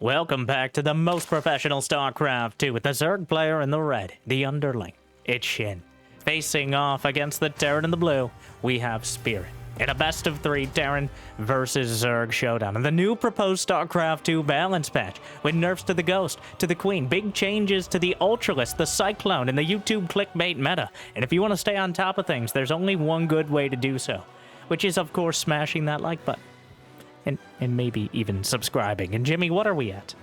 Welcome back to the most professional StarCraft 2 with the Zerg player in the red, the underling. It's SHIN. Facing off against the Terran in the blue, we have Spirit. In a best of 3 Terran versus Zerg showdown. And the new proposed StarCraft 2 balance patch, with nerfs to the Ghost, to the Queen, big changes to the Ultralist, the Cyclone, and the YouTube clickbait meta. And if you want to stay on top of things, there's only one good way to do so, which is, of course, smashing that like button. And maybe even subscribing. And Jimmy, what are we at?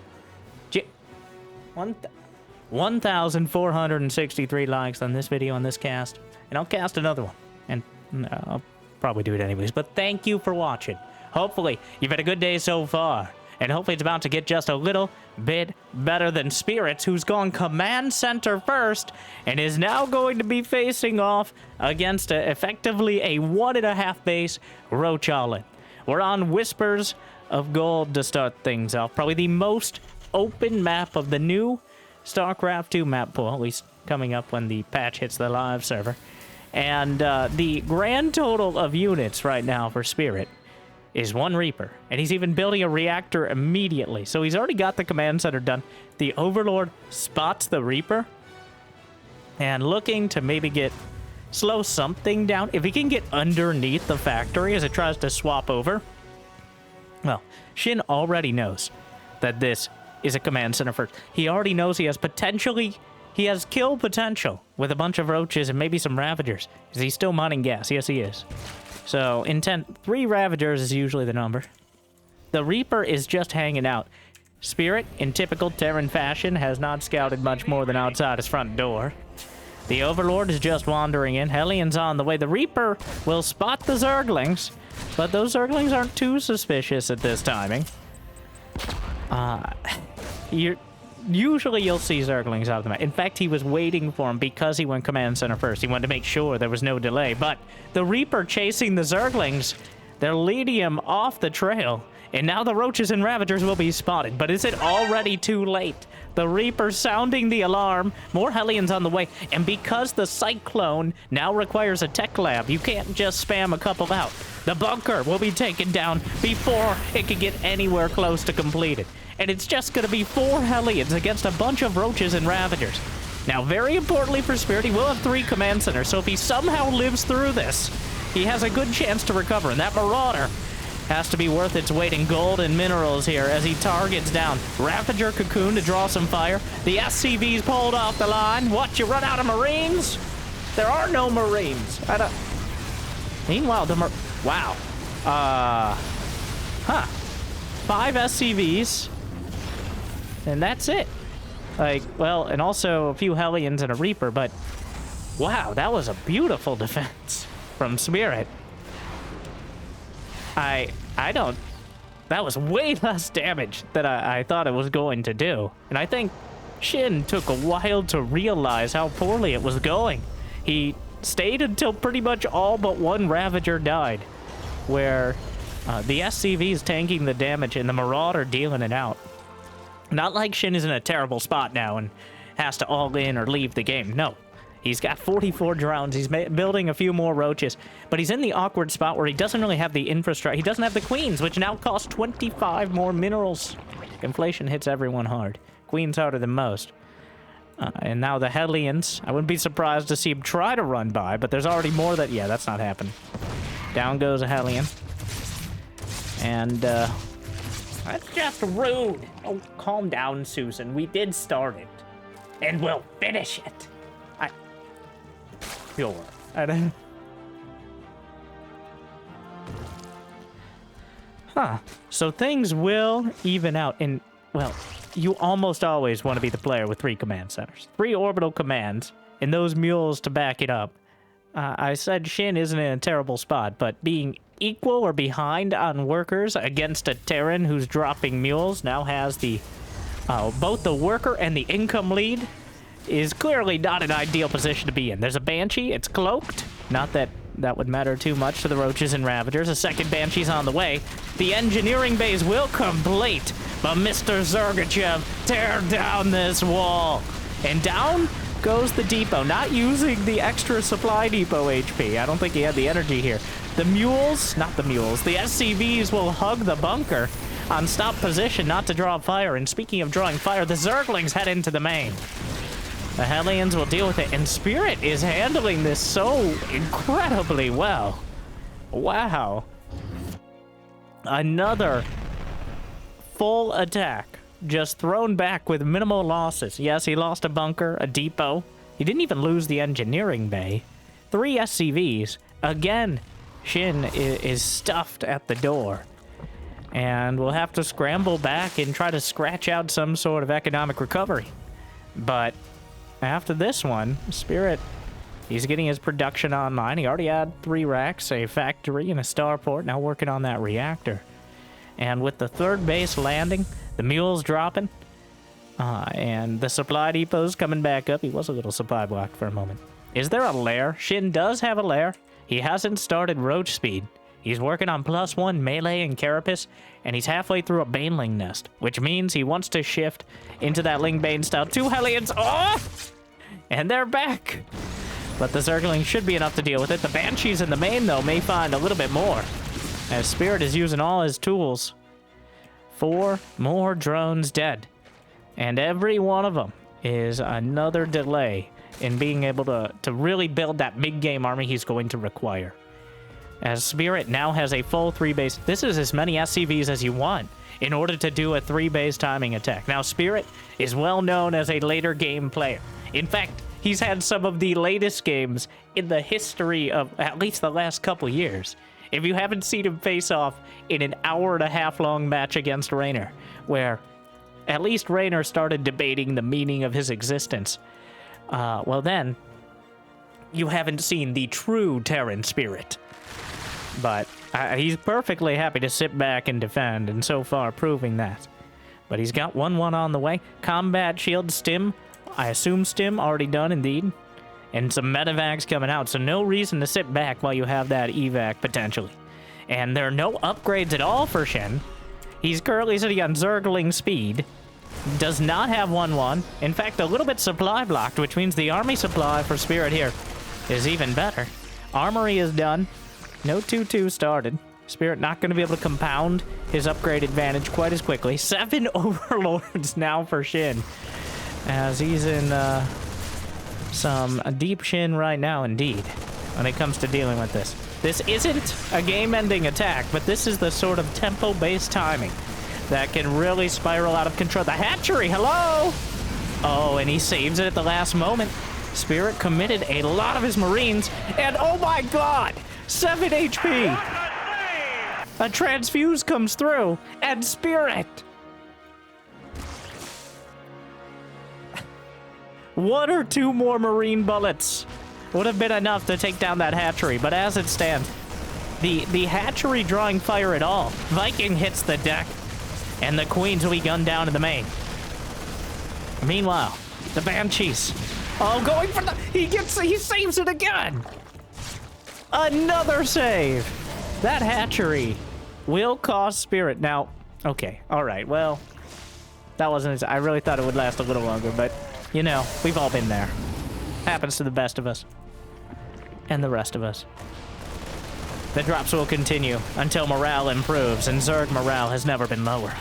1,463 likes on this video, on this cast. And I'll cast another one. And I'll probably do it anyways. But thank you for watching. Hopefully, you've had a good day so far. And hopefully it's about to get just a little bit better than Spirits, who's gone command center first, and is now going to be facing off against effectively a 1.5 base Roach All-In. We're on Whispers of Gold to start things off. Probably the most open map of the new StarCraft 2 map pool, at least coming up when the patch hits the live server. And the grand total of units right now for Spirit is 1 Reaper. And he's even building a reactor immediately. So he's already got the command center done. The Overlord spots the Reaper and looking to maybe slow something down. If he can get underneath the factory as it tries to swap over. Well, SHIN already knows that this is a command center first. He already knows he has kill potential with a bunch of roaches and maybe some Ravagers. Is he still mining gas? Yes, he is. So, intent 3 Ravagers is usually the number. The Reaper is just hanging out. Spirit, in typical Terran fashion, has not scouted much more than outside his front door. The Overlord is just wandering in. Hellion's on the way. The Reaper will spot the Zerglings, but those Zerglings aren't too suspicious at this timing. Usually you'll see Zerglings out of the map. In fact, he was waiting for him because he went command center first. He wanted to make sure there was no delay. But the Reaper chasing the Zerglings, they're leading him off the trail. And now the Roaches and Ravagers will be spotted. But is it already too late? The Reaper sounding the alarm. More Hellions on the way. And because the Cyclone now requires a tech lab, you can't just spam a couple out. The bunker will be taken down before it can get anywhere close to completed. And it's just going to be 4 Hellions against a bunch of Roaches and Ravagers. Now, very importantly for Spirit, he will have 3 command centers. So if he somehow lives through this, he has a good chance to recover. And that Marauder has to be worth its weight in gold and minerals here as he targets down. Ravager Cocoon to draw some fire. The SCV's pulled off the line. What, you run out of Marines? There are no Marines. Meanwhile, wow. 5 SCVs. And that's it. Well, and also a few Hellions and a Reaper, but wow, that was a beautiful defense from Spirit. That was way less damage than I thought it was going to do. And I think SHIN took a while to realize how poorly it was going. He stayed until pretty much all but 1 Ravager died, where the SCV is tanking the damage and the Marauder dealing it out. Not like SHIN is in a terrible spot now and has to all in or leave the game. No. He's got 44 drones. He's building a few more Roaches. But he's in the awkward spot where he doesn't really have the infrastructure. He doesn't have the Queens, which now cost 25 more minerals. Inflation hits everyone hard. Queens harder than most. And now the Hellions. I wouldn't be surprised to see him try to run by, but there's already more that... Yeah, that's not happening. Down goes a Hellion. And, that's just rude. Oh, calm down, Susan. We did start it. And we'll finish it. Sure. So things will even out. And, well, you almost always want to be the player with 3 command centers. 3 orbital commands, and those mules to back it up. I said SHIN isn't in a terrible spot, but being equal or behind on workers against a Terran who's dropping mules now has the both the worker and the income lead is clearly not an ideal position to be in. There's a Banshee, it's cloaked. Not that that would matter too much to the Roaches and Ravagers. A second Banshee's on the way. The engineering bays will complete, but Mr. Zergachev, tear down this wall. And down goes the depot, not using the extra supply depot HP. I don't think he had the energy here. The mules, not the mules, the SCVs will hug the bunker, on stop position not to draw fire. And speaking of drawing fire, the Zerglings head into the main. The Hellions will deal with it, and Spirit is handling this so incredibly well. Wow. Another full attack, just thrown back with minimal losses. Yes, he lost a bunker, a depot. He didn't even lose the engineering bay. 3 SCVs. Again, SHIN is stuffed at the door. And we'll have to scramble back and try to scratch out some sort of economic recovery. But after this one, Spirit, he's getting his production online. He already had 3 racks, a factory, and a starport. Now working on that reactor. And with the 3rd base landing, the mules dropping, and the supply depots coming back up. He was a little supply blocked for a moment. Is there a lair? SHIN does have a lair. He hasn't started roach speed. He's working on +1 melee and carapace, and he's halfway through a baneling nest, which means he wants to shift into that Lingbane style. 2 Hellions. Oh! And they're back. But the Zergling should be enough to deal with it. The Banshees in the main, though, may find a little bit more, as Spirit is using all his tools. 4 more drones dead. And every one of them is another delay in being able to really build that big game army he's going to require. As Spirit now has a full 3 base. This is as many SCVs as you want in order to do a 3 base timing attack. Now, Spirit is well known as a later game player. In fact, he's had some of the latest games in the history of at least the last couple years. If you haven't seen him face off in an hour-and-a-half long match against Raynor, where at least Raynor started debating the meaning of his existence, well then, you haven't seen the true Terran Spirit. But he's perfectly happy to sit back and defend, and so far proving that. But he's got 1-1 on the way. Combat shield stim, I assume stim already done indeed. And some medevacs coming out, so no reason to sit back while you have that evac potentially. And there are no upgrades at all for SHIN. He's currently sitting on Zergling speed. Does not have 1-1. In fact, a little bit supply blocked, which means the army supply for Spirit here is even better. Armory is done. No 2-2 started. Spirit not going to be able to compound his upgrade advantage quite as quickly. 7 overlords now for SHIN, as he's in some deep SHIN right now indeed when it comes to dealing with this. This isn't a game-ending attack, but this is the sort of tempo-based timing that can really spiral out of control. The hatchery, hello! Oh, and he saves it at the last moment. Spirit committed a lot of his Marines, and oh my god! 7 HP! A transfuse comes through, and Spirit! 1 or 2 more Marine bullets would have been enough to take down that hatchery, but as it stands, the hatchery drawing fire at all. Viking hits the deck, and the Queens will be gunned down in the main. Meanwhile, the Banshees, oh, going for the, he saves it again! Another save! That hatchery will cost Spirit. Now, okay, alright, well, that wasn't, I really thought it would last a little longer, but you know, we've all been there. Happens to the best of us. And the rest of us. The drops will continue until morale improves, and Zerg morale has never been lower.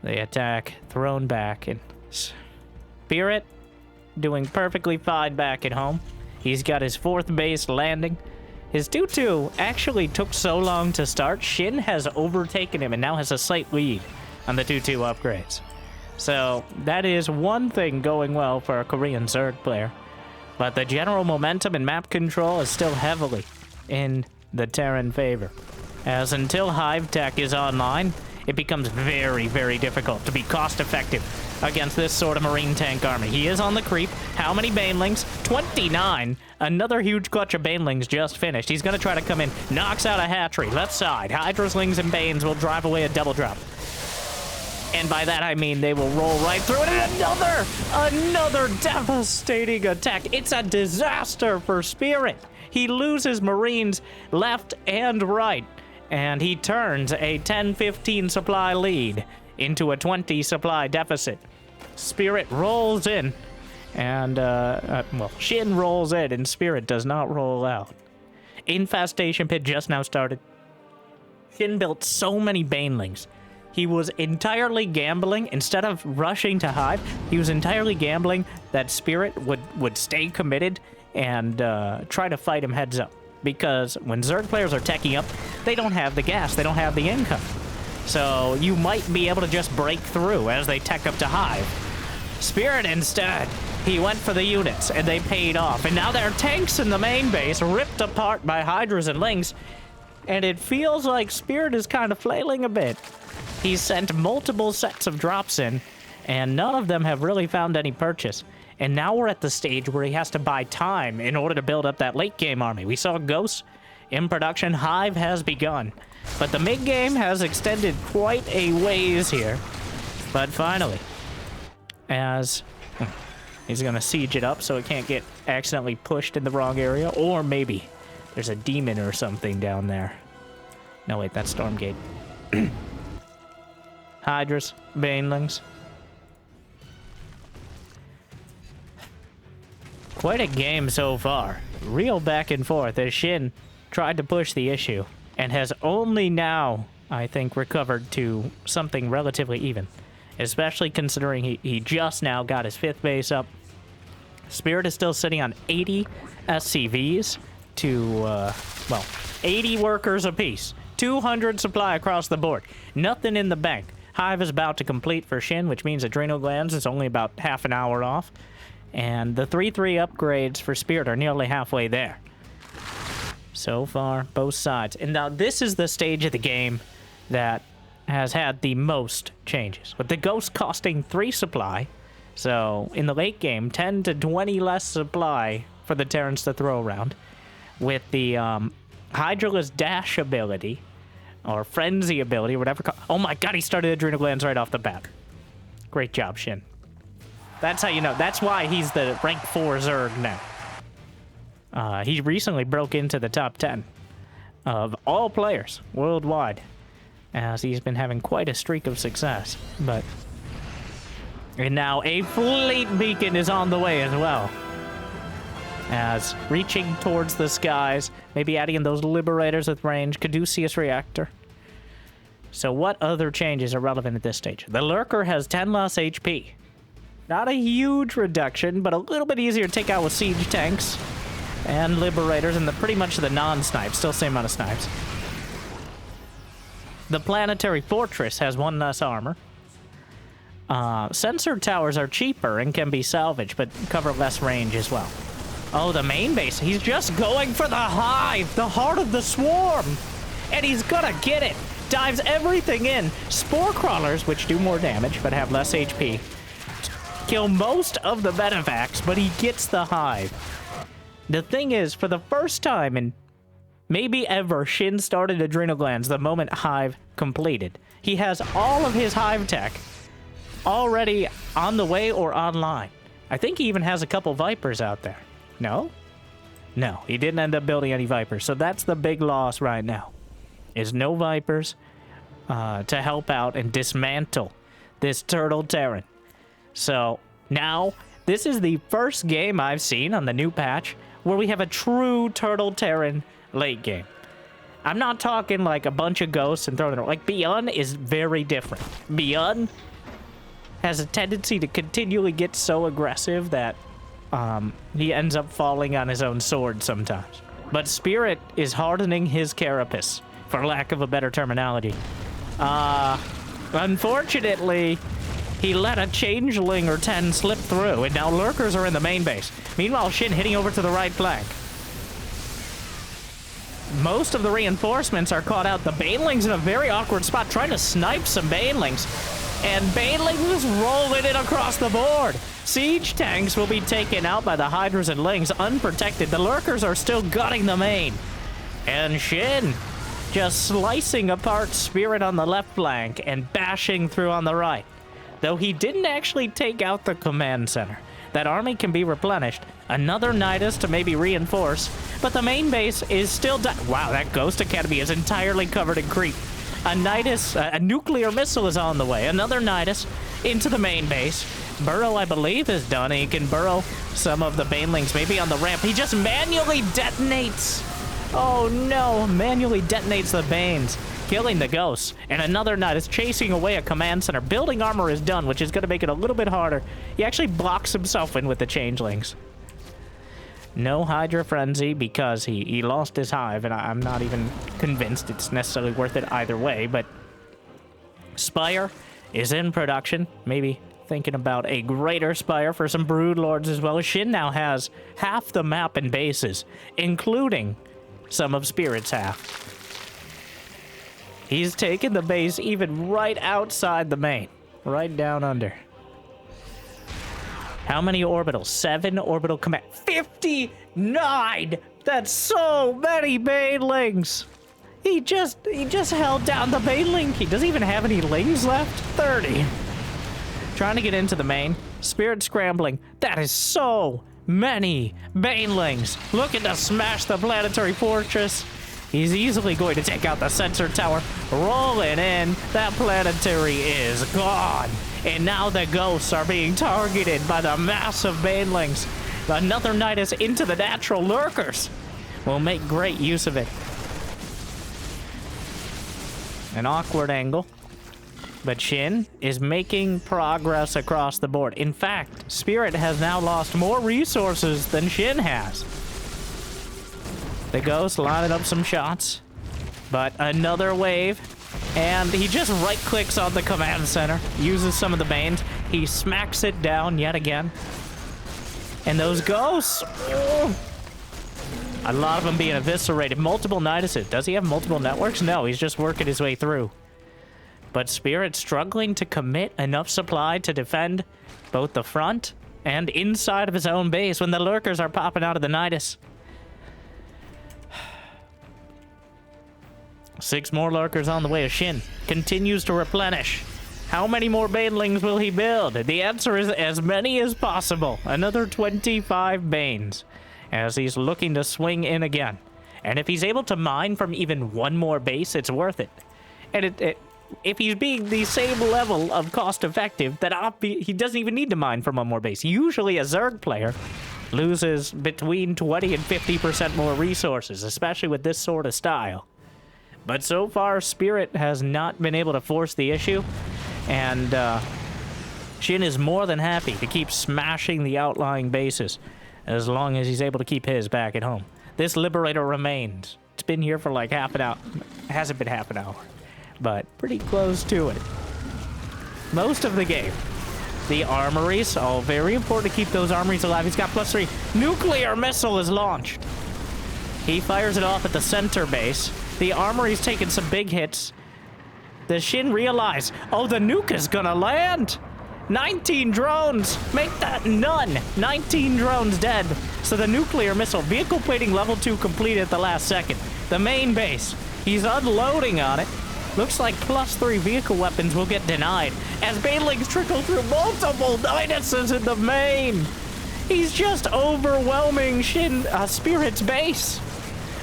The attack thrown back, and Spirit doing perfectly fine back at home. He's got his 4th base landing. His 2-2 actually took so long to start. SHIN has overtaken him and now has a slight lead on the 2-2 upgrades. So that is one thing going well for a Korean Zerg player. But the general momentum and map control is still heavily in the Terran favor. As until Hive Tech is online, it becomes very, very difficult to be cost-effective against this sort of Marine tank army. He is on the creep. How many Banelings? 29. Another huge clutch of Banelings just finished. He's going to try to come in. Knocks out a hatchery. Left side. Hydraslings and Banes will drive away a double drop. And by that I mean they will roll right through it. And another devastating attack. It's a disaster for Spirit. He loses Marines left and right. And he turns a 10-15 supply lead into a 20 supply deficit. Spirit rolls in. And, well, SHIN rolls in and Spirit does not roll out. Infestation pit just now started. Shin built so many Banelings. He was entirely gambling. Instead of rushing to Hive, he was entirely gambling that Spirit would stay committed and try to fight him heads up. Because when Zerg players are teching up, they don't have the gas, they don't have the income. So you might be able to just break through as they tech up to Hive. Spirit instead, he went for the units and they paid off. And now there are tanks in the main base ripped apart by Hydras and Lings. And it feels like Spirit is kind of flailing a bit. He's sent multiple sets of drops in, and none of them have really found any purchase. And now we're at the stage where he has to buy time in order to build up that late game army. We saw Ghosts in production. Hive has begun. But the mid game has extended quite a ways here. But finally, as he's going to siege it up so it can't get accidentally pushed in the wrong area. Or maybe there's a demon or something down there. No, wait, that's Stormgate. Hydras, Banelings. Quite a game so far. Real back and forth as Shin tried to push the issue and has only now, I think, recovered to something relatively even. Especially considering he just now got his 5th base up. Spirit is still sitting on 80 SCVs to, well, 80 workers apiece. 200 supply across the board. Nothing in the bank. Hive is about to complete for Shin, which means Adrenal Glands is only about half an hour off. And the 3-3 upgrades for Spirit are nearly halfway there. So far, both sides. And now this is the stage of the game that has had the most changes. With the Ghost costing 3 supply, so in the late game, 10 to 20 less supply for the Terrans to throw around. With the Hydraless Dash ability, or Frenzy ability, or whatever. Oh my god, he started Adrenal Glands right off the bat. Great job, Shin. That's how you know. That's why he's the rank 4 Zerg now. He recently broke into the top 10 of all players worldwide, as he's been having quite a streak of success. And now a fleet beacon is on the way as well. As reaching towards the skies, maybe adding in those Liberators with range, Caduceus Reactor. So what other changes are relevant at this stage? The Lurker has 10 less HP. Not a huge reduction, but a little bit easier to take out with Siege Tanks and Liberators and pretty much the non-snipes. Still same amount of snipes. The Planetary Fortress has 1 less armor. Sensor towers are cheaper and can be salvaged, but cover less range as well. Oh, the main base. He's just going for the Hive, the heart of the swarm. And he's gonna get it. Dives everything in. Spore Crawlers, which do more damage, but have less HP. Kill most of the Medivacs, but he gets the Hive. The thing is, for the first time in maybe ever, Shin started Adrenal Glands the moment Hive completed. He has all of his Hive tech already on the way or online. I think he even has a couple Vipers out there. No? No, he didn't end up building any Vipers. So that's the big loss right now. Is no Vipers to help out and dismantle this Turtle Terran. So now, this is the first game I've seen on the new patch where we have a true Turtle Terran late game. I'm not talking like a bunch of ghosts and throwing it. Like, Beyond is very different. Beyond has a tendency to continually get so aggressive that he ends up falling on his own sword sometimes. But Spirit is hardening his carapace, for lack of a better terminology. Unfortunately, he let a Changeling or 10 slip through, and now Lurkers are in the main base. Meanwhile, Shin hitting over to the right flank. Most of the reinforcements are caught out. The Banelings in a very awkward spot, trying to snipe some Banelings. And Banelings rolling it across the board. Siege tanks will be taken out by the Hydras and Lings, unprotected. The Lurkers are still gutting the main. And Shin just slicing apart Spirit on the left flank and bashing through on the right. Though he didn't actually take out the command center. That army can be replenished. Another Nidus to maybe reinforce. But the main base is still... Wow, that Ghost Academy is entirely covered in creep. A Nidus, a nuclear missile is on the way. Another Nidus into the main base. Burrow, I believe, is done. He can burrow some of the Banelings, maybe on the ramp. He just manually detonates. Oh no, manually detonates the Banes. killing the ghosts, and another Knight is chasing away a command center. Building armor is done, which is going to make it a little bit harder. He actually blocks himself in with the changelings. No Hydra Frenzy because he lost his hive, and I'm not even convinced it's necessarily worth it either way, but Spire is in production. Maybe thinking about a greater Spire for some Brood Lords as well. SHIN now has half the map and bases, including some of Spirit's half. He's taken the base even right outside the main, right down under. How many orbitals? 7 orbital command. 59! That's so many banelings! He just held down the baneling. He doesn't even have any lings left. 30. Trying to get into the main. Spirit scrambling. That is so many banelings. Looking to smash the planetary fortress. He's easily going to take out the sensor tower. Rolling in. That planetary is gone. And now the ghosts are being targeted by the massive banelings. Another Knight is into the natural lurkers. We'll make great use of it. An awkward angle. But SHIN is making progress across the board. In fact, Spirit has now lost more resources than SHIN has. The Ghost lining up some shots. But another wave. And he just right-clicks on the command center. Uses some of the Banes. He smacks it down yet again. And those Ghosts... Oh, a lot of them being eviscerated. Multiple Niduses. Does he have multiple networks? No, he's just working his way through. But Spirit struggling to commit enough supply to defend both the front and inside of his own base when the lurkers are popping out of the Nidus. 6 more lurkers on the way as SHIN continues to replenish. How many more banelings will he build? The answer is as many as possible. Another 25 banes as he's looking to swing in again. And if he's able to mine from even one more base, it's worth it. And if he's being the same level of cost effective, then he doesn't even need to mine from one more base. Usually a Zerg player loses between 20 and 50% more resources, especially with this sort of style. But so far, Spirit has not been able to force the issue, and SHIN is more than happy to keep smashing the outlying bases as long as he's able to keep his back at home. This Liberator remains. It's been here for like half an hour. It hasn't been half an hour, but pretty close to it. Most of the game. The armories, all very important to keep those armories alive. He's got +3. Nuclear missile is launched. He fires it off at the center base. The armory's taking some big hits. Does SHIN realize, oh, the nuke is gonna land? 19 drones! Make that none! 19 drones dead. So the nuclear missile, vehicle plating level 2 completed at the last second. The main base, he's unloading on it. Looks like +3 vehicle weapons will get denied as banelings trickle through multiple Niduses in the main. He's just overwhelming Spirit's base.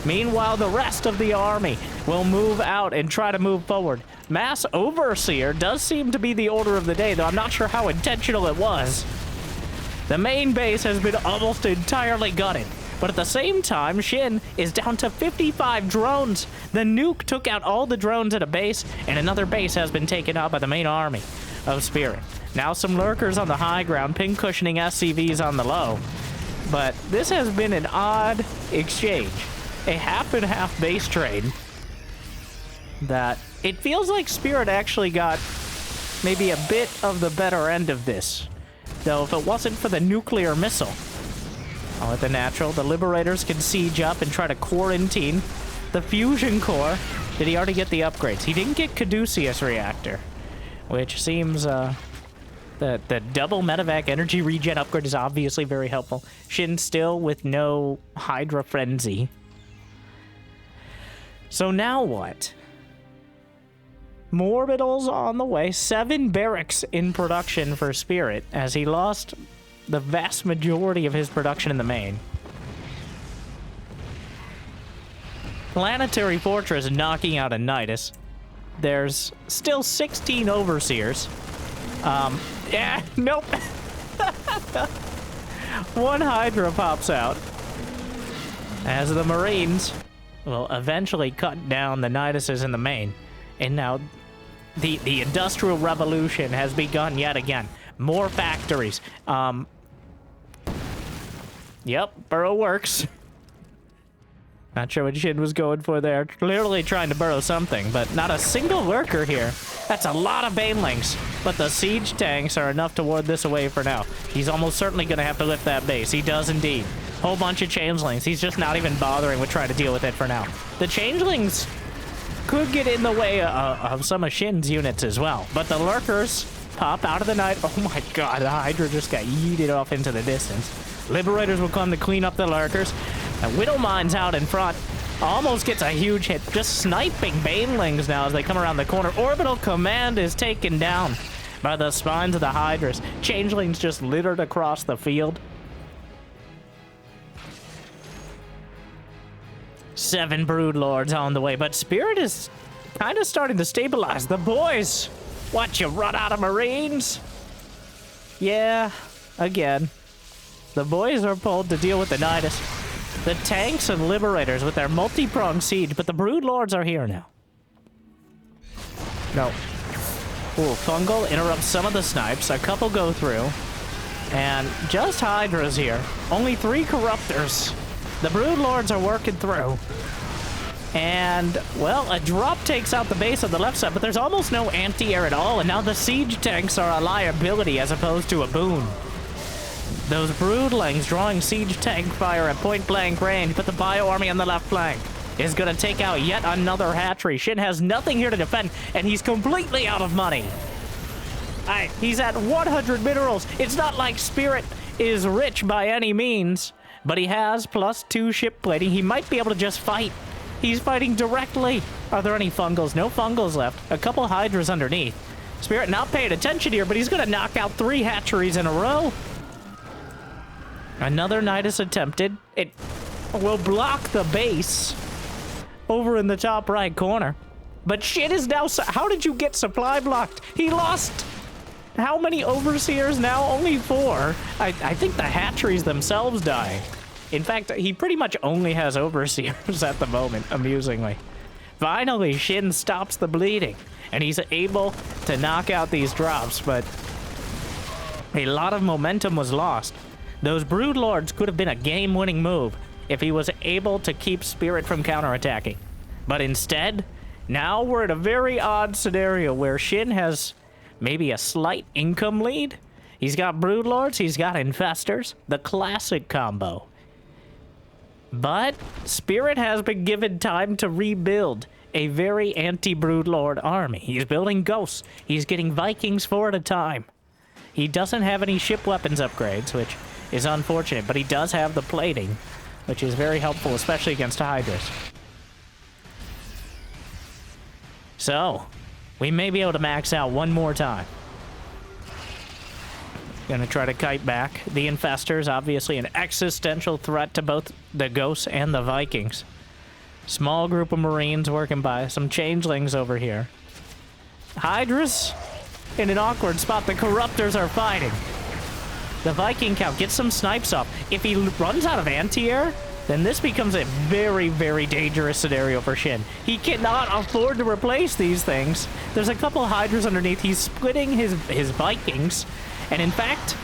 Meanwhile, the rest of the army will move out and try to move forward. Mass Overseer does seem to be the order of the day, though I'm not sure how intentional it was. The main base has been almost entirely gutted, but at the same time, SHIN is down to 55 drones. The nuke took out all the drones at a base, and another base has been taken out by the main army of Spirit. Now some lurkers on the high ground, pin cushioning SCVs on the low. But this has been an odd exchange. A half-and-half base trade that it feels like Spirit actually got maybe a bit of the better end of this. Though if it wasn't for the nuclear missile, with the natural, the Liberators can siege up and try to quarantine the fusion core. Did he already get the upgrades? He didn't get Caduceus Reactor, which seems the double medevac energy regen upgrade is obviously very helpful. SHIN still with no Hydra Frenzy. So now what? More orbitals on the way. 7 barracks in production for Spirit as he lost the vast majority of his production in the main. Planetary Fortress knocking out a Nidus. There's still 16 Overseers. Yeah, nope. 1 Hydra pops out as the Marines will eventually cut down the Niduses in the main. And now the Industrial Revolution has begun yet again. More factories. Yep, burrow works. Not sure what SHIN was going for there. Clearly trying to burrow something, but not a single lurker here. That's a lot of banelings, but the siege tanks are enough to ward this away for now. He's almost certainly going to have to lift that base. He does indeed. Whole bunch of changelings. He's just not even bothering with trying to deal with it for now. The changelings could get in the way of some of SHIN's units as well, but the lurkers pop out of the night. Oh my god, the Hydra just got yeeted off into the distance. Liberators will come to clean up the lurkers. And Widowmine's out in front. Almost gets a huge hit. Just sniping banelings now as they come around the corner. Orbital Command is taken down by the spines of the Hydras. Changelings just littered across the field. 7 Broodlords on the way, but Spirit is kind of starting to stabilize. The boys, what, you run out of Marines? Yeah, again. The boys are pulled to deal with the Nidus. The tanks and Liberators with their multi-pronged siege, but the Broodlords are here now. No. Ooh, Fungal interrupts some of the snipes. A couple go through. And just Hydras here. Only 3 Corruptors. The Broodlords are working through. And, well, a drop takes out the base on the left side, but there's almost no anti-air at all, and now the siege tanks are a liability as opposed to a boon. Those broodlings drawing siege tank fire at point-blank range, but the bio army on the left flank is going to take out yet another hatchery. SHIN has nothing here to defend, and he's completely out of money. He's at 100 minerals. It's not like Spirit is rich by any means, but he has +2 ship plating. He might be able to just fight. He's fighting directly. Are there any fungals? No fungals left. A couple Hydras underneath. Spirit not paying attention here, but he's going to knock out 3 hatcheries in a row. Another Nidus attempted. It will block the base over in the top right corner. But SHIN is now... How did you get supply blocked? He lost... How many Overseers now? Only 4. I think the hatcheries themselves die. In fact, he pretty much only has Overseers at the moment, amusingly. Finally, SHIN stops the bleeding. And he's able to knock out these drops, but... a lot of momentum was lost. Those Broodlords could have been a game-winning move if he was able to keep Spirit from counterattacking. But instead, now we're in a very odd scenario where SHIN has maybe a slight income lead. He's got Broodlords, he's got Infestors, the classic combo. But Spirit has been given time to rebuild a very anti-Broodlord army. He's building Ghosts, he's getting Vikings 4 at a time. He doesn't have any ship weapons upgrades, which is unfortunate, but he does have the plating, which is very helpful, especially against Hydras. So, we may be able to max out one more time. Gonna try to kite back. The Infestors, obviously an existential threat to both the Ghosts and the Vikings. Small group of Marines working by. Some Changelings over here. Hydras in an awkward spot. The Corruptors are fighting. The Viking count gets some snipes off. If he runs out of anti-air, then this becomes a very, very dangerous scenario for SHIN. He cannot afford to replace these things. There's a couple of Hydras underneath. He's splitting his Vikings. And in fact,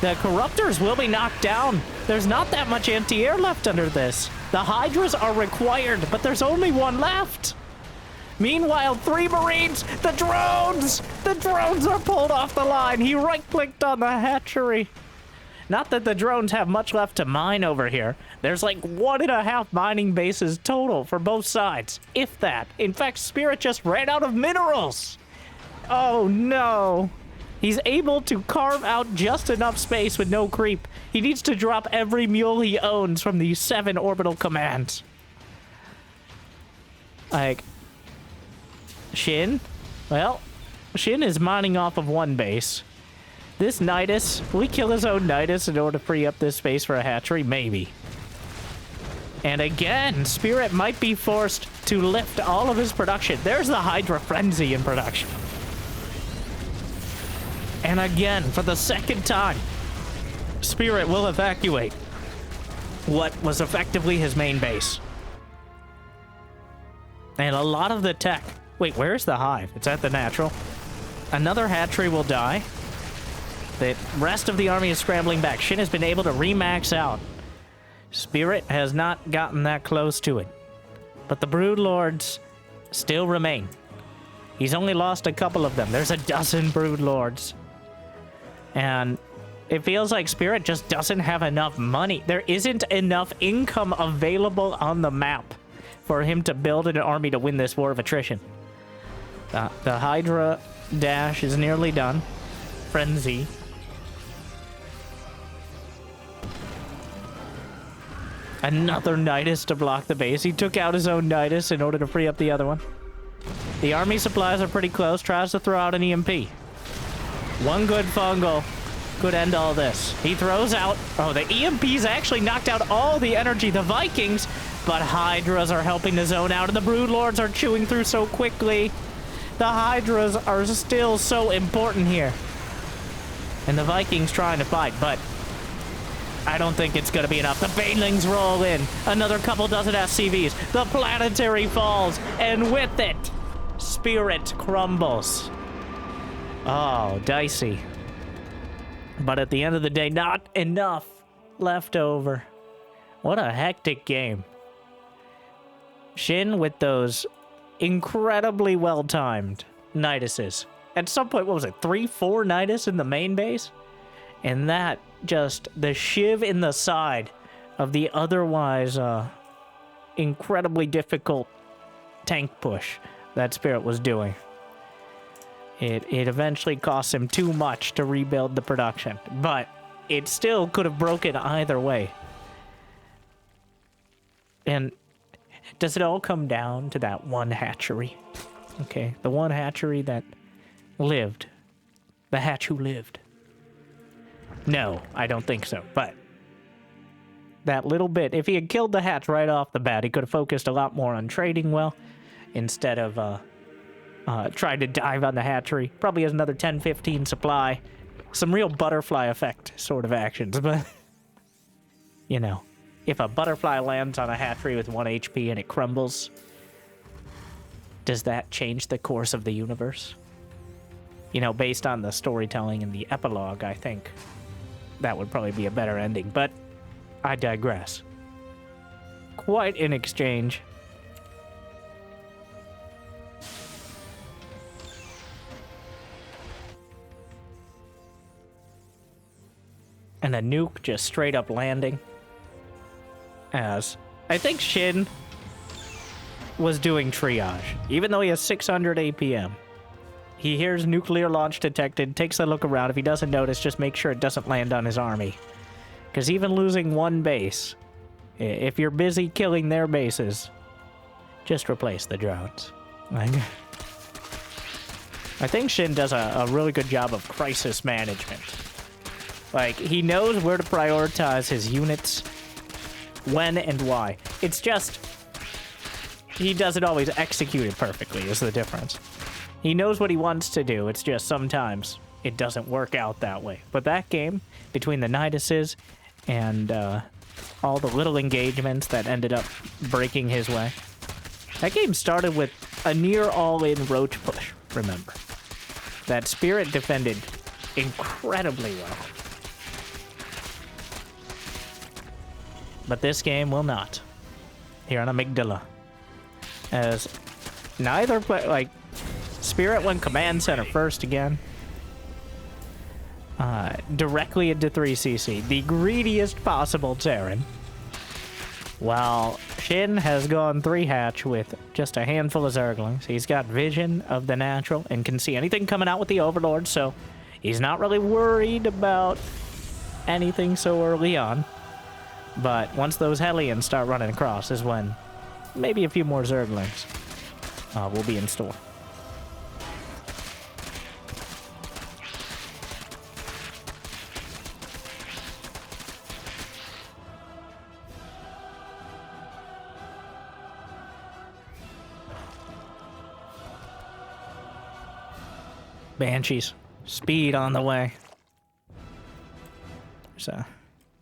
the Corruptors will be knocked down. There's not that much anti-air left under this. The Hydras are required, but there's only 1 left. Meanwhile, 3 Marines, the drones! The drones are pulled off the line. He right-clicked on the hatchery. Not that the drones have much left to mine over here. There's like 1.5 mining bases total for both sides, if that. In fact, Spirit just ran out of minerals. Oh no. He's able to carve out just enough space with no creep. He needs to drop every mule he owns from these 7 orbital commands. Like... SHIN? Well, SHIN is mining off of 1 base. This Nidus, will he kill his own Nidus in order to free up this space for a hatchery? Maybe. And again, Spirit might be forced to lift all of his production. There's the Hydra Frenzy in production. And again, for the 2nd time, Spirit will evacuate what was effectively his main base. And a lot of the tech Wait, where's the hive? It's at the natural. Another hatchery will die. The rest of the army is scrambling back. Shin has been able to remax out. Spirit has not gotten that close to it. But the Brood Lords still remain. He's only lost a couple of them. There's a dozen Brood Lords. And it feels like Spirit just doesn't have enough money. There isn't enough income available on the map for him to build an army to win this war of attrition. The Hydra dash is nearly done. Frenzy. Another Nidus to block the base. He took out his own Nidus in order to free up the other one. The army supplies are pretty close. Tries to throw out an EMP. One good fungal could end all this. He throws out... Oh, the EMPs actually knocked out all the energy. The Vikings, but Hydras are helping to zone out, and the Brood Lords are chewing through so quickly. The Hydras are still so important here. And the Vikings trying to fight, but I don't think it's going to be enough. The Banelings roll in. Another couple dozen SCVs. The Planetary falls. And with it, Spirit crumbles. Oh, dicey. But at the end of the day, not enough left over. What a hectic game. Shin with those incredibly well-timed Niduses. At some point, what was it? 3-4 Nidus in the main base? And that just the shiv in the side of the otherwise incredibly difficult tank push that Spirit was doing. It eventually cost him too much to rebuild the production, but it still could have broken either way. And does it all come down to that one hatchery? Okay, the one hatchery that lived. The hatch who lived. No, I don't think so, but that little bit, if he had killed the hatch right off the bat, he could have focused a lot more on trading well instead of trying to dive on the hatchery. Probably has another 10-15 supply. Some real butterfly effect sort of actions, but you know, if a butterfly lands on a hatchery with 1 HP and it crumbles, does that change the course of the universe? You know, based on the storytelling and the epilogue, I think that would probably be a better ending, but I digress. Quite an exchange. And a nuke just straight up landing. As I think Shin was doing triage, even though he has 600 APM. He hears nuclear launch detected, takes a look around. If he doesn't notice, just make sure it doesn't land on his army. Because even losing one base, if you're busy killing their bases, just replace the drones. I think Shin does a really good job of crisis management. Like, he knows where to prioritize his units, when and why. It's just, he doesn't always execute it perfectly, is the difference. He knows what he wants to do, it's just sometimes it doesn't work out that way. But that game, between the Niduses and all the little engagements that ended up breaking his way, that game started with a near all-in roach push, remember. That Spirit defended incredibly well. But this game will not. Here on Amygdala. As neither play, like, Spirit went command center first again. Directly into 3cc. The greediest possible Terran. While Shin has gone 3 hatch with just a handful of Zerglings. He's got vision of the natural and can see anything coming out with the Overlord, so he's not really worried about anything so early on. But once those Hellions start running across is when maybe a few more Zerglings will be in store. Banshees. Speed on the way.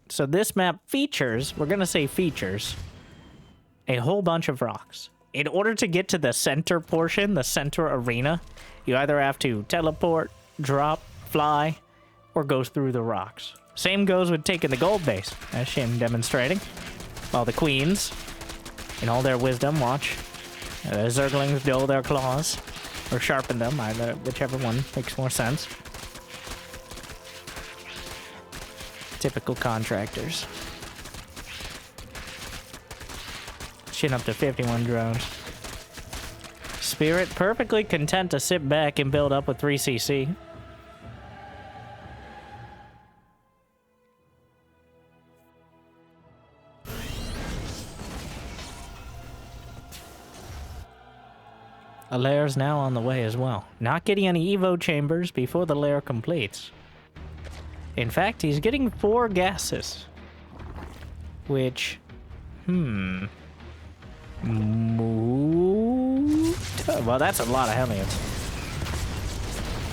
So this map features, we're going to say features, a whole bunch of rocks. in order to get to the center portion, the center arena, you either have to teleport, drop, fly, or go through the rocks. Same goes with taking the gold base, as SHIN demonstrating. While the queens, in all their wisdom, watch the Zerglings dull their claws, or sharpen them, either whichever one makes more sense. Typical contractors. SHIN up to 51 drones. Spirit perfectly content to sit back and build up with 3cc. A lair's now on the way as well. Not getting any Evo chambers before the lair completes. In fact, he's getting 4 gases. Which... Well, that's a lot of Hellions.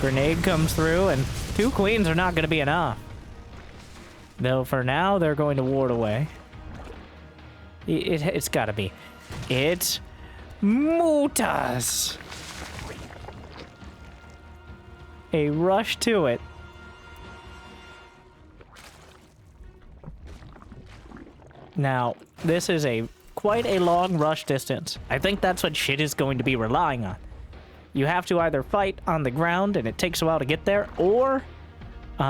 Grenade comes through, and 2 queens are not going to be enough. Though, for now, they're going to ward away. It's got to be. It's... Mutas! A rush to it. Now, this is quite a long rush distance. I think that's what SHIN is going to be relying on. You have to either fight on the ground, and it takes a while to get there, or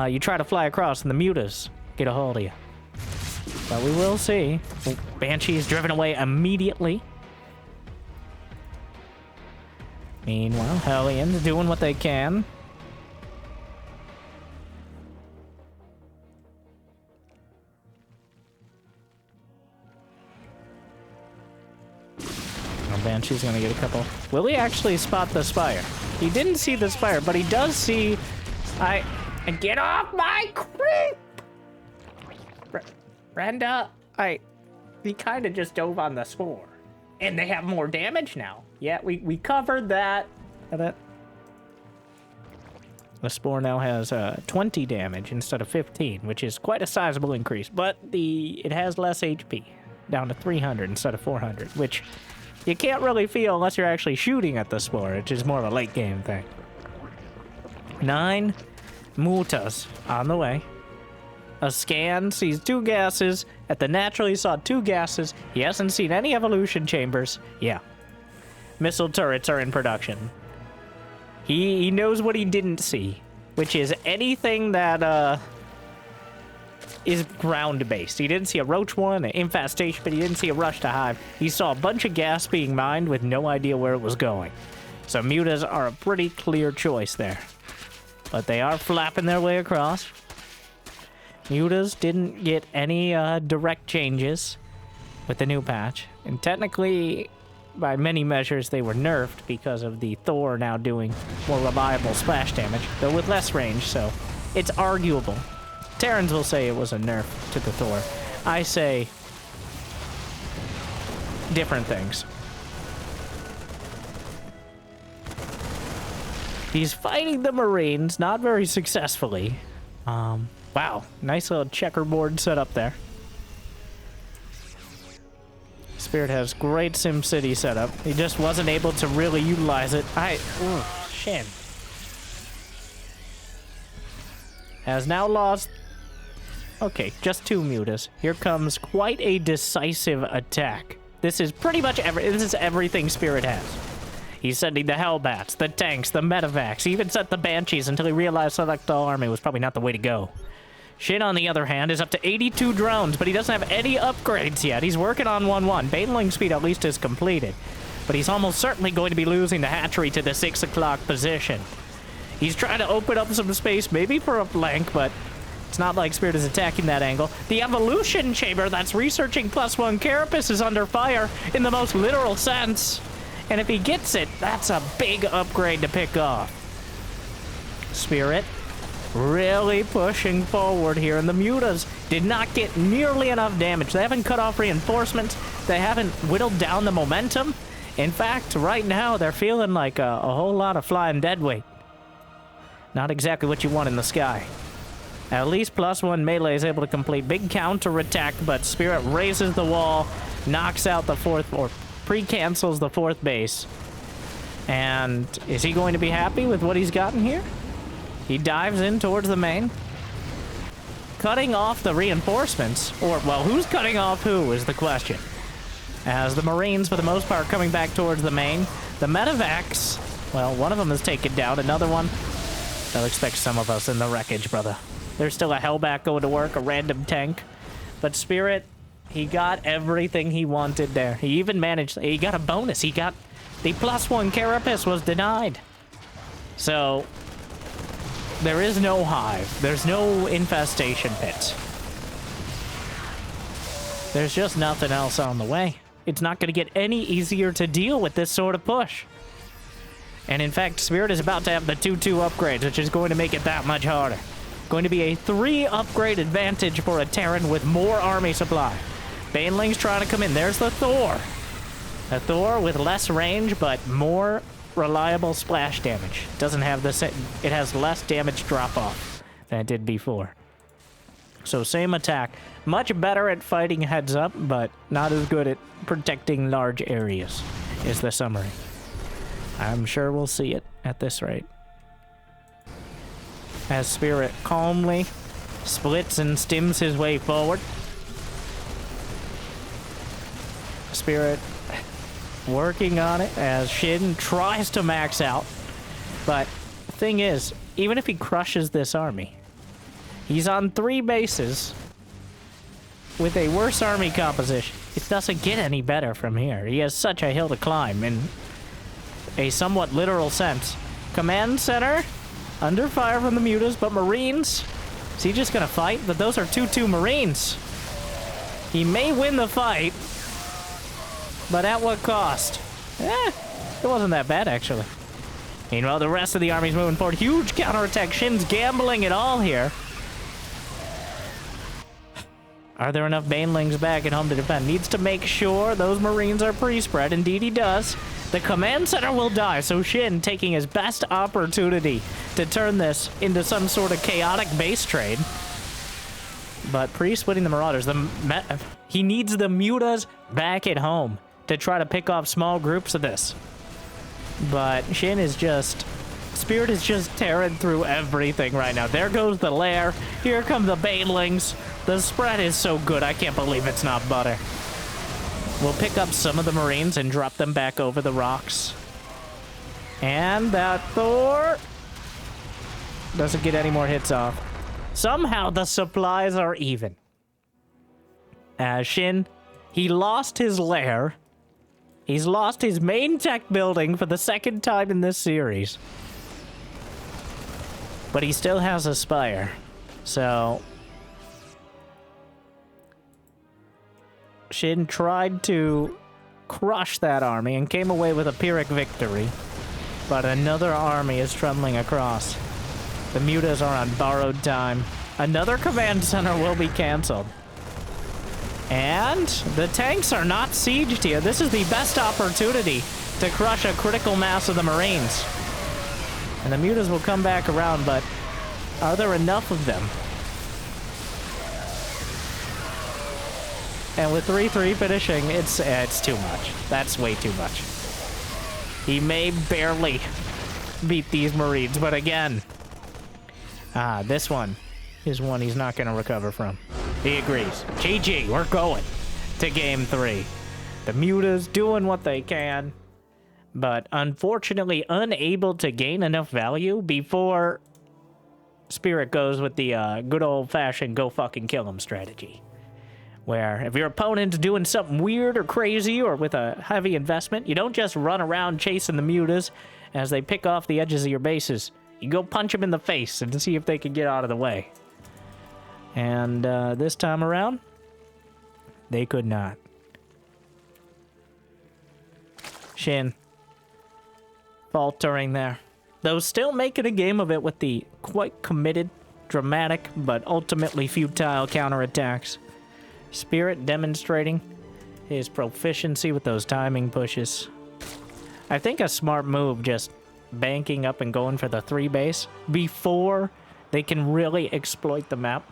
you try to fly across, and the mutas get a hold of you. But we will see. Banshee is driven away immediately. Meanwhile, Hellions doing what they can. Banshee's gonna get a couple. Will he actually spot the spire? He didn't see the spire, but he does see... Get off my creep! Brenda, he kind of just dove on the spore. And they have more damage now. Yeah, we covered that. The spore now has 20 damage instead of 15, which is quite a sizable increase. But it has less HP, down to 300 instead of 400, which you can't really feel unless you're actually shooting at the spore, which is more of a late game thing. 9 mutas on the way. A scan sees 2 gases. At the natural, he saw 2 gases. He hasn't seen any evolution chambers. Yeah. Missile turrets are in production. He knows what he didn't see, which is anything that is ground-based. He didn't see a roach one, an infestation, but he didn't see a rush to hive. He saw a bunch of gas being mined with no idea where it was going. So mutas are a pretty clear choice there. But they are flapping their way across. Mutas didn't get any direct changes with the new patch. And technically, by many measures, they were nerfed because of the Thor now doing more reliable splash damage, though with less range, so it's arguable. Terrans will say it was a nerf to the Thor. I say different things. He's fighting the Marines, not very successfully. Wow, nice little checkerboard set up there. Spirit has great SimCity setup. He just wasn't able to really utilize it. SHIN has now lost... Okay, just 2 mutas. Here comes quite a decisive attack. This is pretty much this is everything Spirit has. He's sending the Hellbats, the tanks, the medevacs. He even sent the Banshees until he realized Select All Army was probably not the way to go. SHIN, on the other hand, is up to 82 drones, but he doesn't have any upgrades yet. He's working on 1-1. Baneling speed at least is completed. But he's almost certainly going to be losing the hatchery to the 6 o'clock position. He's trying to open up some space, maybe for a flank, but it's not like Spirit is attacking that angle. The evolution chamber that's researching +1 Carapace is under fire in the most literal sense. And if he gets it, that's a big upgrade to pick off. Spirit really pushing forward here, and the mutas did not get nearly enough damage. They haven't cut off reinforcements. They haven't whittled down the momentum. In fact, right now, they're feeling like a whole lot of flying deadweight. Not exactly what you want in the sky. At least +1 melee is able to complete big counter attack, but Spirit raises the wall, knocks out the 4th, or pre-cancels the 4th base. And is he going to be happy with what he's gotten here? He dives in towards the main. Cutting off the reinforcements, or, well, who's cutting off who is the question. As the Marines, for the most part, coming back towards the main. The medevacs, well, one of them is taken down. Another one, they'll expect some of us in the wreckage, brother. There's still a Hellback going to work, a random tank. But Spirit, he got everything he wanted there. He even managed, he got a bonus. He got the +1 Carapace was denied. So, there is no hive. There's no infestation pit. There's just nothing else on the way. It's not going to get any easier to deal with this sort of push. And in fact, Spirit is about to have the 2-2 upgrades, which is going to make it that much harder. Going to be a 3 upgrade advantage for a Terran with more army supply. Baneling's trying to come in. There's the Thor. A Thor with less range, but more reliable splash damage. Doesn't have the same, it has less damage drop-off than it did before. So same attack. Much better at fighting heads up, but not as good at protecting large areas, is the summary. I'm sure we'll see it at this rate. As Spirit calmly splits and stims his way forward. Spirit working on it as SHIN tries to max out. But the thing is, even if he crushes this army, he's on 3 bases with a worse army composition. It doesn't get any better from here. He has such a hill to climb in a somewhat literal sense. Command center, under fire from the mutas, but Marines, is he just gonna fight? But those are 2-2 Marines. He may win the fight, but at what cost? It wasn't that bad, actually. Meanwhile, the rest of the army's moving forward. Huge counterattack. SHIN's gambling it all here. Are there enough Banelings back at home to defend? Needs to make sure those Marines are pre-spread. Indeed, he does. The command center will die, so SHIN taking his best opportunity to turn this into some sort of chaotic base trade. But pre-splitting the Marauders, he needs the mutas back at home to try to pick off small groups of this. But SHIN is just... Spirit is just tearing through everything right now. There goes the lair. Here come the Banelings. The spread is so good, I can't believe it's not butter. We'll pick up some of the Marines and drop them back over the rocks. And that Thor doesn't get any more hits off. Somehow the supplies are even. As SHIN, he lost his lair. He's lost his main tech building for the 2nd time in this series. But he still has a spire. So SHIN tried to crush that army and came away with a Pyrrhic victory. But another army is trundling across. The mutas are on borrowed time. Another command center will be canceled. And the tanks are not sieged here. This is the best opportunity to crush a critical mass of the Marines. And the mutas will come back around, but are there enough of them? And with 3-3 finishing, it's too much. That's way too much. He may barely beat these Marines, but again, this one is one he's not going to recover from. He agrees. GG, we're going to game 3. The mutas doing what they can, but unfortunately unable to gain enough value before Spirit goes with the good old-fashioned go fucking kill him strategy. Where if your opponent's doing something weird or crazy or with a heavy investment, you don't just run around chasing the mutas as they pick off the edges of your bases. You go punch them in the face and see if they can get out of the way. And this time around, they could not. SHIN faltering there. Though still making a game of it with the quite committed, dramatic, but ultimately futile counterattacks. Spirit demonstrating his proficiency with those timing pushes. I think a smart move, just banking up and going for the 3 base before they can really exploit the map.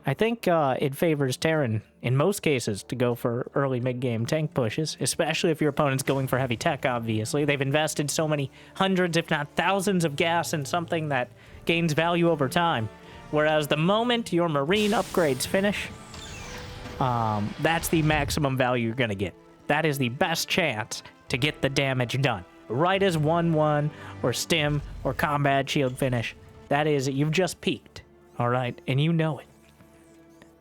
I think it favors Terran, in most cases, to go for early mid-game tank pushes, especially if your opponent's going for heavy tech, obviously. They've invested so many hundreds, if not thousands, of gas in something that gains value over time. Whereas the moment your Marine upgrades finish, that's the maximum value you're going to get. That is the best chance to get the damage done. Right as 1-1 or stim or combat shield finish, that is, you've just peaked, all right? And you know it.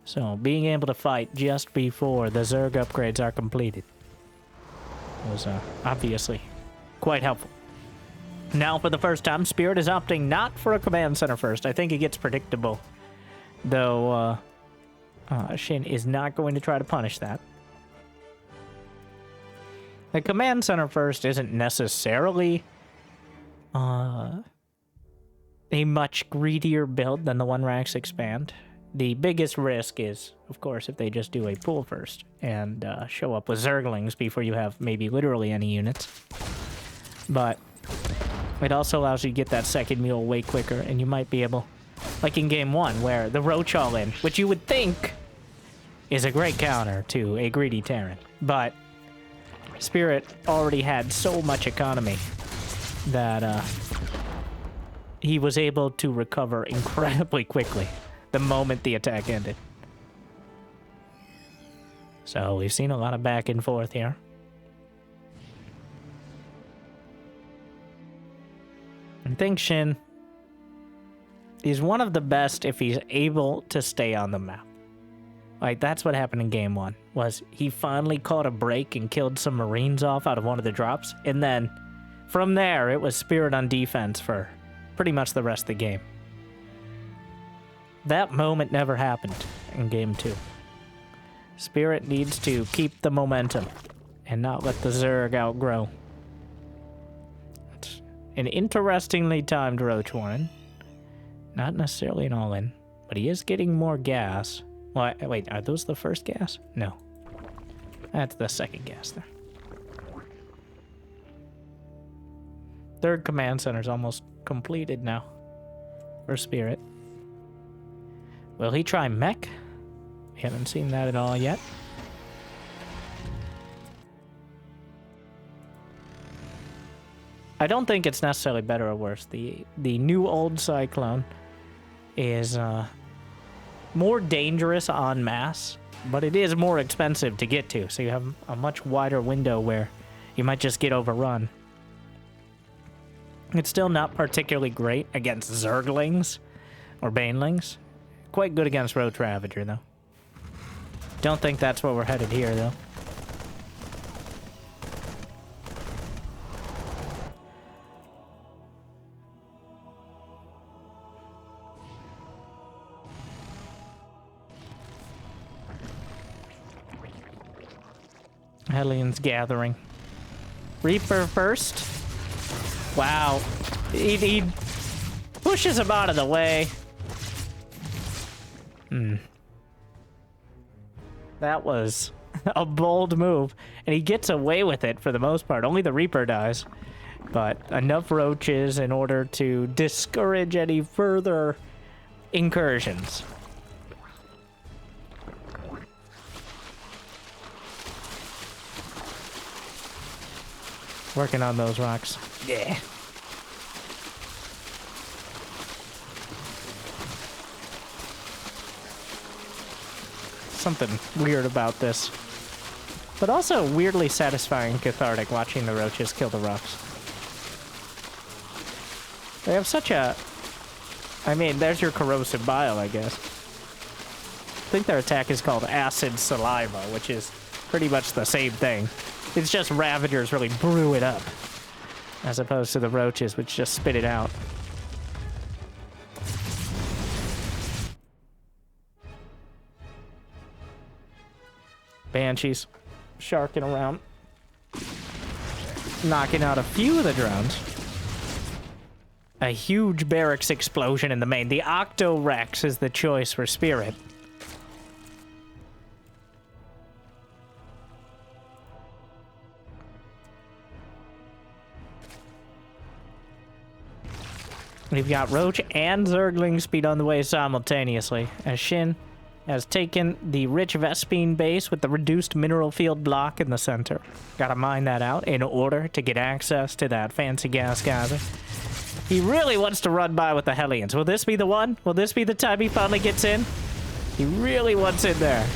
So being able to fight just before the Zerg upgrades are completed was obviously quite helpful. Now, for the first time, Spirit is opting not for a command center first. I think it gets predictable, though SHIN is not going to try to punish that. The command center first isn't necessarily a much greedier build than the one Rax expand. The biggest risk is, of course, if they just do a pool first and show up with Zerglings before you have maybe literally any units. But it also allows you to get that second mule way quicker, and you might be able, like in game 1, where the Roach all-in, which you would think is a great counter to a greedy Terran, but Spirit already had so much economy that he was able to recover incredibly quickly the moment the attack ended. So we've seen a lot of back and forth here. I think SHIN is one of the best if he's able to stay on the map. Like, that's what happened in game 1, was he finally caught a break and killed some Marines off out of one of the drops, and then from there it was Spirit on defense for pretty much the rest of the game. That moment never happened in game 2. Spirit needs to keep the momentum and not let the Zerg outgrow. It's an interestingly timed Roach Warren. Not necessarily an all-in, but he is getting more gas. Well, wait, are those the first gas? No. That's the second gas there. Third command center's almost completed now for Spirit. Will he try mech? We haven't seen that at all yet. I don't think it's necessarily better or worse. The new old Cyclone is more dangerous en masse, but it is more expensive to get to, so you have a much wider window where you might just get overrun. It's still not particularly great against Zerglings or Banelings. Quite good against Roach Ravager, though. Don't think that's where we're headed here, though. Hellions gathering. Reaper first. Wow. He pushes him out of the way. That was a bold move, and he gets away with it for the most part. Only the Reaper dies, but enough roaches in order to discourage any further incursions. Working on those rocks. Yeah. Something weird about this, but also weirdly satisfying and cathartic watching the roaches kill the rocks. They have such a... I mean, there's your corrosive bile, I guess. I think their attack is called acid saliva, which is pretty much the same thing. It's just Ravagers really brew it up, as opposed to the roaches, which just spit it out. Banshees sharking around, knocking out a few of the drones. A huge barracks explosion in the main. The Octo Rex is the choice for Spirit. We've got Roach and Zergling speed on the way simultaneously, as SHIN has taken the rich Vespine base with the reduced mineral field block in the center. Gotta mine that out in order to get access to that fancy gas geyser. He really wants to run by with the Hellions. Will this be the one? Will this be the time he finally gets in? He really wants in there.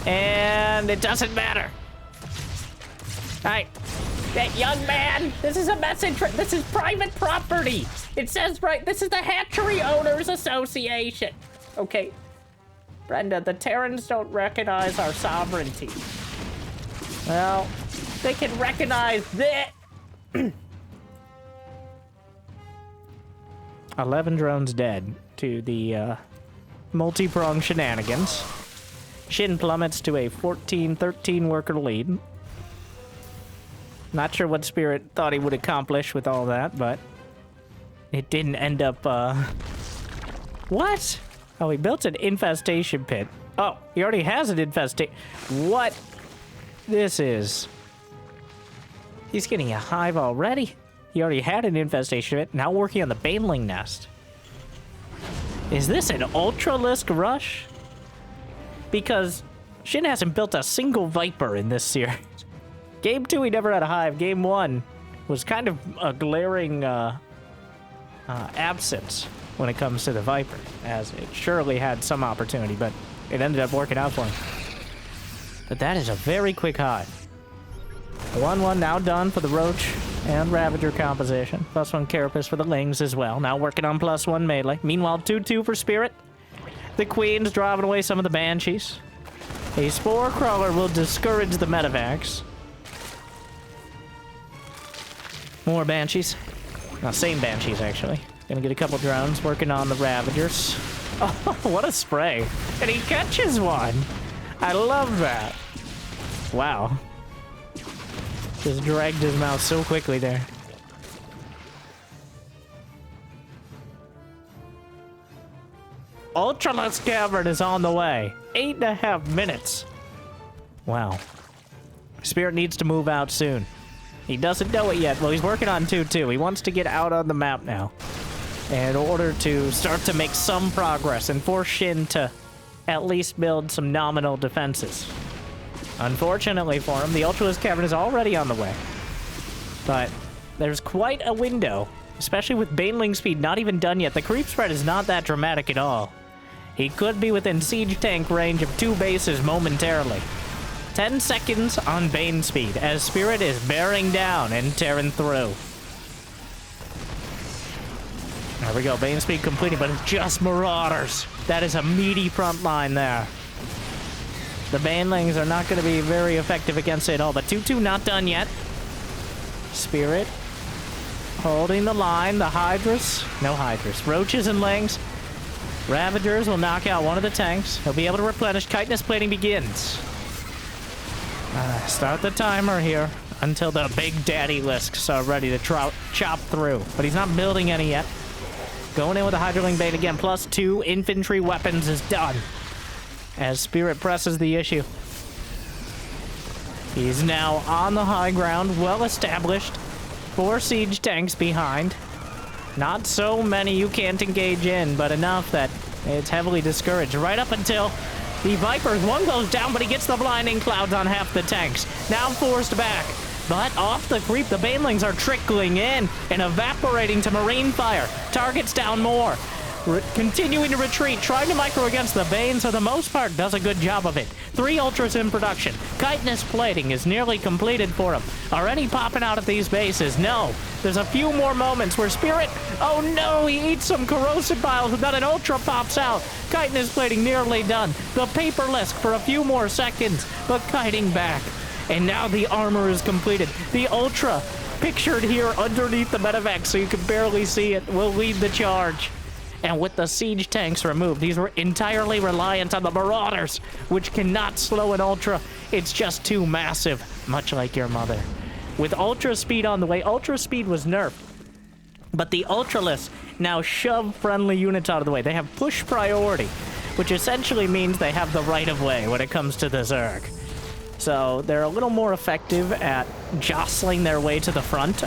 And it doesn't matter. Alright. That young man, this is a message. This is private property. It says right, this is the Hatchery Owners Association. Okay. Brenda, the Terrans don't recognize our sovereignty. Well, they can recognize that. 11 drones dead to the multi-pronged shenanigans. SHIN plummets to a 14-13 worker lead. Not sure what Spirit thought he would accomplish with all that, but it didn't end up, What? Oh, he built an infestation pit. Oh, he already has an infestation. What? This is... He's getting a hive already. He already had an infestation pit, now working on the Baneling nest. Is this an Ultralisk rush? Because SHIN hasn't built a single Viper in this series. Game 2, he never had a hive. Game 1 was kind of a glaring absence when it comes to the Viper, as it surely had some opportunity, but it ended up working out for him. But that is a very quick hive. 1-1 now done for the Roach and Ravager composition. +1 Carapace for the Lings as well. Now working on +1 melee. Meanwhile, 2-2 for Spirit. The Queen's driving away some of the Banshees. A Spore Crawler will discourage the Medivacs. More Banshees. No, same Banshees, actually. Gonna get a couple drones working on the Ravagers. Oh, what a spray. And he catches one. I love that. Wow. Just dragged his mouth so quickly there. Ultralisk Cavern is on the way. 8.5 minutes. Wow. Spirit needs to move out soon. He doesn't know it yet. Well, he's working on 2-2. He wants to get out on the map now in order to start to make some progress and force SHIN to at least build some nominal defenses. Unfortunately for him, the Ultralisk Cavern is already on the way. But there's quite a window, especially with Baneling speed not even done yet. The creep spread is not that dramatic at all. He could be within siege tank range of 2 bases momentarily. 10 seconds on Bane speed as Spirit is bearing down and tearing through. There we go, Bane speed completed, but it's just Marauders. That is a meaty front line there. The Banelings are not going to be very effective against it at all, but 2-2 not done yet. Spirit holding the line. The Hydras, no Hydras, Roaches and Lings. Ravagers will knock out one of the tanks. He'll be able to replenish. Chitinous plating begins. Start the timer here until the big daddy lisks are ready to chop through. But he's not building any yet. Going in with the Hydroling Bait again. +2 infantry weapons is done. As Spirit presses the issue. He's now on the high ground, well established. 4 siege tanks behind. Not so many you can't engage in, but enough that it's heavily discouraged. Right up until the Vipers, one goes down, but he gets the blinding clouds on half the tanks. Now forced back. But off the creep, the Banelings are trickling in and evaporating to Marine fire. Targets down more. Continuing to retreat, trying to micro against the Banes, for the most part, does a good job of it. 3 Ultras in production. Chitinous plating is nearly completed for him. Are any popping out at these bases? No. There's a few more moments where Spirit, oh no, he eats some corrosive piles, but then an Ultra pops out. Chitinous plating nearly done. The Paperlisk for a few more seconds, but kiting back. And now the armor is completed. The Ultra, pictured here underneath the Medivac so you can barely see it, will lead the charge. And with the siege tanks removed, these were entirely reliant on the Marauders, which cannot slow an Ultra. It's just too massive, much like your mother. With Ultra Speed on the way, Ultra Speed was nerfed. But the Ultralists now shove friendly units out of the way. They have push priority, which essentially means they have the right of way when it comes to the Zerg. So they're a little more effective at jostling their way to the front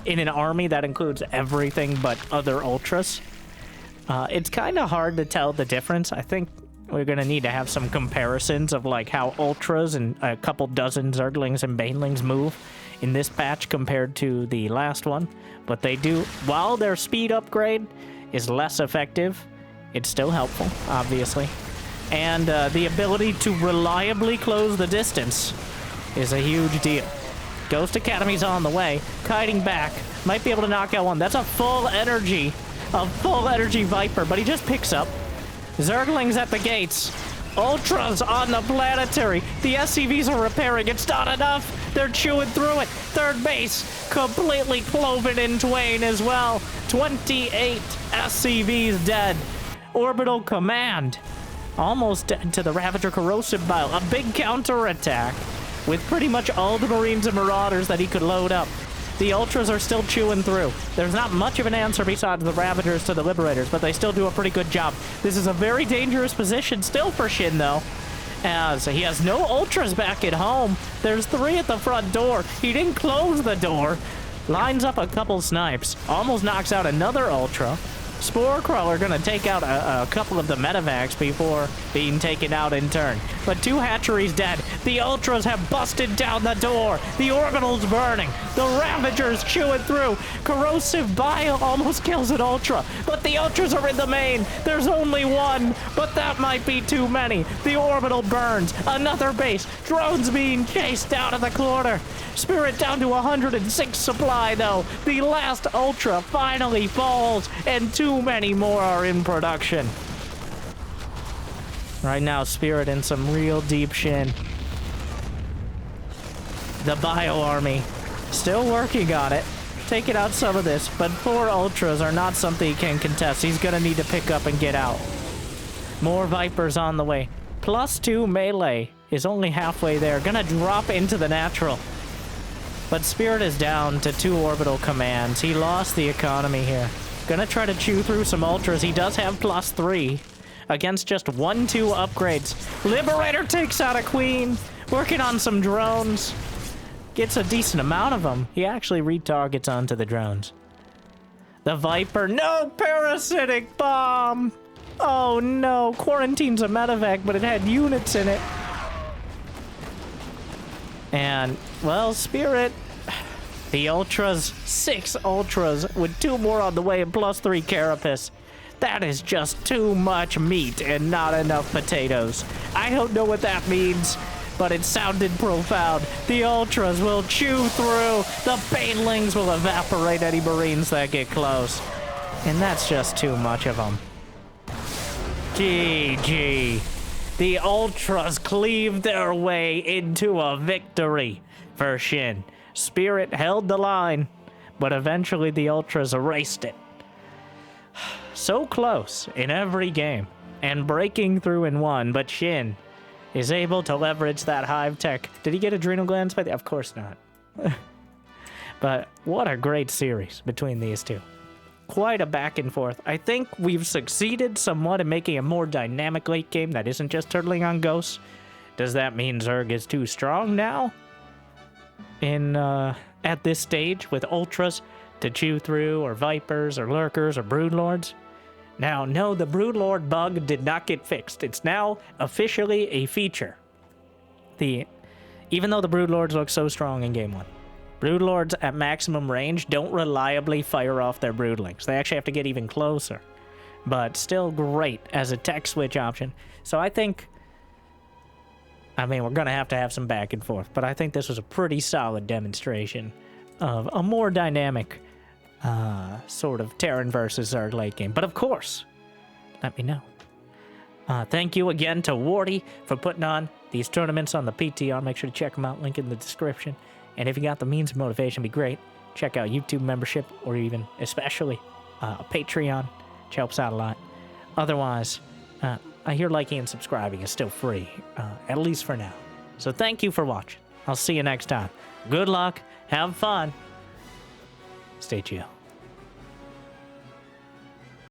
in an army that includes everything but other Ultras. It's kind of hard to tell the difference. I think we're going to need to have some comparisons of like how Ultras and a couple dozen Zerglings and Banelings move in this patch compared to the last one. But they do, while their speed upgrade is less effective, it's still helpful, obviously. And the ability to reliably close the distance is a huge deal. Ghost Academy's on the way, kiting back, might be able to knock out one. That's a full energy Viper, but he just picks up. Zerglings at the gates. Ultras on the planetary. The SCVs are repairing. It's not enough. They're chewing through it. Third base completely cloven in twain as well. 28 SCVs dead. Orbital Command almost dead to the Ravager Corrosive Bile. A big counterattack with pretty much all the Marines and Marauders that he could load up. The Ultras are still chewing through. There's not much of an answer besides the Ravagers to the Liberators, but they still do a pretty good job. This is a very dangerous position still for SHIN, though, as he has no Ultras back at home. There's 3 at the front door. He didn't close the door. Lines up a couple snipes. Almost knocks out another Ultra. Spore Crawler gonna take out a couple of the medevacs before being taken out in turn. But 2 hatcheries dead. The Ultras have busted down the door. The Orbital's burning. The Ravagers chewing through. Corrosive Bile almost kills an Ultra. But the Ultras are in the main. There's only one, but that might be too many. The Orbital burns. Another base. Drones being chased out of the corner. Spirit down to 106 supply, though. The last Ultra finally falls, and too many more are in production. Right now, Spirit in some real deep SHIN. The Bio Army still working on it, taking out some of this, but 4 Ultras are not something he can contest. He's gonna need to pick up and get out. More Vipers on the way. +2 melee is only halfway there. Gonna drop into the natural. But Spirit is down to 2 orbital commands. He lost the economy here. Gonna try to chew through some Ultras. He does have +3 against just 1-2 upgrades. Liberator takes out a Queen. Working on some drones. Gets a decent amount of them. He actually retargets onto the drones. The Viper. No parasitic bomb. Oh no. Quarantine's a medevac, but it had units in it. And, well, Spirit, the Ultras, 6 Ultras with 2 more on the way and +3 Carapace. That is just too much meat and not enough potatoes. I don't know what that means, but it sounded profound. The Ultras will chew through. The Banelings will evaporate any Marines that get close. And that's just too much of them. GG. The Ultras cleaved their way into a victory for SHIN. Spirit held the line, but eventually the Ultras erased it. So close in every game, and breaking through in one, but SHIN is able to leverage that hive tech. Did he get adrenal glands by the? Of course not. But what a great series between these two. Quite a back and forth. I think we've succeeded somewhat in making a more dynamic late game that isn't just turtling on ghosts. Does that mean Zerg is too strong now? At this stage with Ultras to chew through, or Vipers, or Lurkers, or Broodlords? Now, no, the Broodlord bug did not get fixed. It's now officially a feature. Even though the Broodlords look so strong in Game 1. Broodlords at maximum range don't reliably fire off their Broodlings. They actually have to get even closer. But still great as a tech switch option. So I think, we're going to have some back and forth. But I think this was a pretty solid demonstration of a more dynamic sort of Terran versus Zerg late game. But of course, let me know. Thank you again to Wardy for putting on these tournaments on the PTR. Make sure to check them out. Link in the description. And if you got the means of motivation, it'd be great. Check out YouTube membership, or even, especially, Patreon, which helps out a lot. Otherwise, I hear liking and subscribing is still free, at least for now. So thank you for watching. I'll see you next time. Good luck, have fun, stay chill.